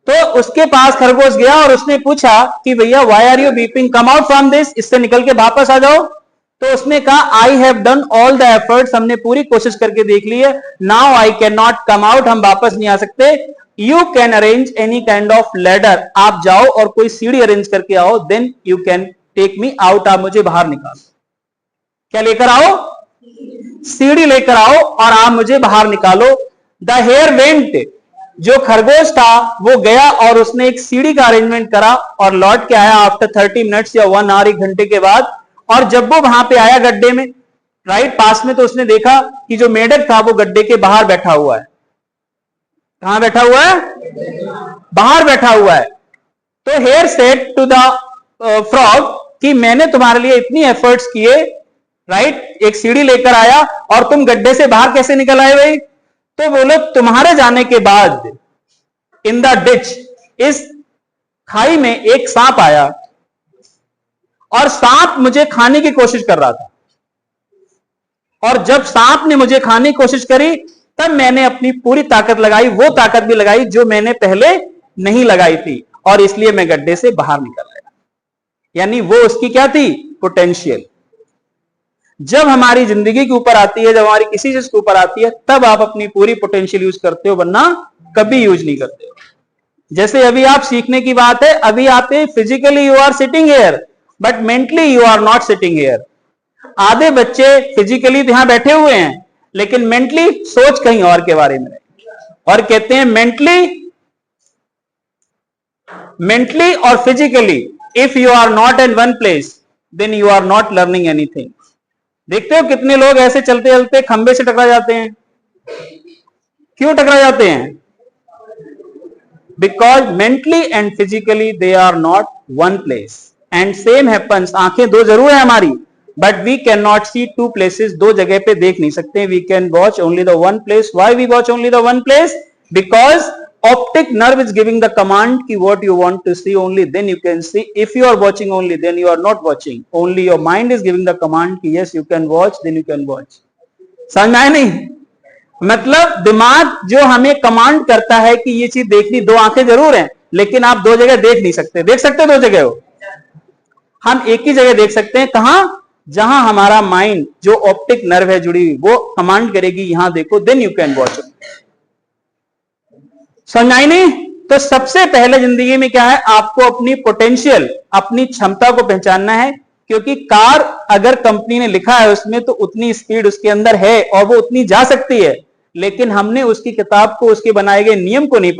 तो उसके पास खरगोश गया और उसने पूछा कि भैया why are you beeping, come out from this, इससे निकल के वापस आ जाओ। तो उसने कहा I have done all the efforts, हमने पूरी कोशिश करके देख ली है, now I can not come out, हम वापस नहीं आ सकते। You can arrange any kind of ladder, आप जाओ और कोई सीढ़ी अरेंज करके आओ, then you can take me out, आप मुझे बाहर निकालो। क्या लेकर आओ? सीढ़ी लेकर आओ और आप मुझे बाहर निकालो। द हेयर वेंट, जो खरगोश था वो गया और उसने एक सीढ़ी का अरेंजमेंट करा और लौट के आया आफ्टर 30 मिनट्स या 1 आवर, 1 घंटे के बाद। और जब वो वहां पे आया गड्ढे में, राइट पास में, तो उसने देखा कि जो मेढक था वो गड्ढे के बाहर बैठा हुआ है। कहां बैठा हुआ है? बाहर बैठा हुआ है। तो hare said to the frog कि मैंने तुम्हारे लिए इतनी एफर्ट्स किए, राइट, एक सीढ़ी लेकर आया और तुम गड्ढे से बाहर कैसे निकल आए भाई? तो बोले तुम्हारे जाने के बाद इन द डिच, इस खाई में एक सांप आया और सांप मुझे खाने की कोशिश कर रहा था, और जब सांप ने मुझे खाने की कोशिश करी तब मैंने अपनी पूरी ताकत लगाई, वो ताकत भी लगाई जो मैंने पहले नहीं लगाई थी, और इसलिए मैं गड्ढे से बाहर निकल आया। यानी वो उसकी क्या थी? पोटेंशियल। जब हमारी जिंदगी के ऊपर आती है, जब हमारी किसी चीज के ऊपर आती है, तब आप अपनी पूरी पोटेंशियल यूज करते हो, वरना कभी यूज नहीं करते हो। जैसे अभी आप सीखने की बात है, अभी आप physically you are sitting here but mentally you are not sitting here. आधे बच्चे फिजिकली तो यहां बैठे हुए हैं लेकिन मेंटली सोच कहीं और के बारे में, और कहते हैं मेंटली और physically if you are not in one place then you are not learning anything. देखते हो कितने लोग ऐसे चलते चलते खंबे से टकरा जाते हैं? क्यों टकरा जाते हैं? Because mentally and physically they are not one place. And same happens, आंखें दो जरूर है हमारी, but we can not see two places, दो जगह पे देख नहीं सकते। We can watch only the one place. Why we watch only the one place? Because optic nerve is giving the command ki what you want to see, only then you can see. If you are watching only, then you are not watching. Only your mind is giving the command ki yes you can watch, then you can watch. समझ में आया नहीं? मतलब दिमाग जो हमें command करता है कि ये चीज देखनी, दो आंखें जरूर हैं लेकिन आप दो जगह देख नहीं सकते। देख सकते दो जगह हो? हम एक ही जगह देख सकते हैं। कहां? जहां हमारा माइंड, जो ऑप्टिक नर्व है जुड़ी हुई, वो कमांड करेगी यहां देखो, देन यू कैन वॉच। समझ आई नहीं? तो सबसे पहले जिंदगी में क्या है? आपको अपनी पोटेंशियल, अपनी क्षमता को पहचानना है। क्योंकि कार अगर कंपनी ने लिखा है उसमें, तो उतनी स्पीड उसके अंदर है और वो उतनी जा सकती है, लेकिन हमने उसकी किताब को, उसके बनाए गए नियम को नहीं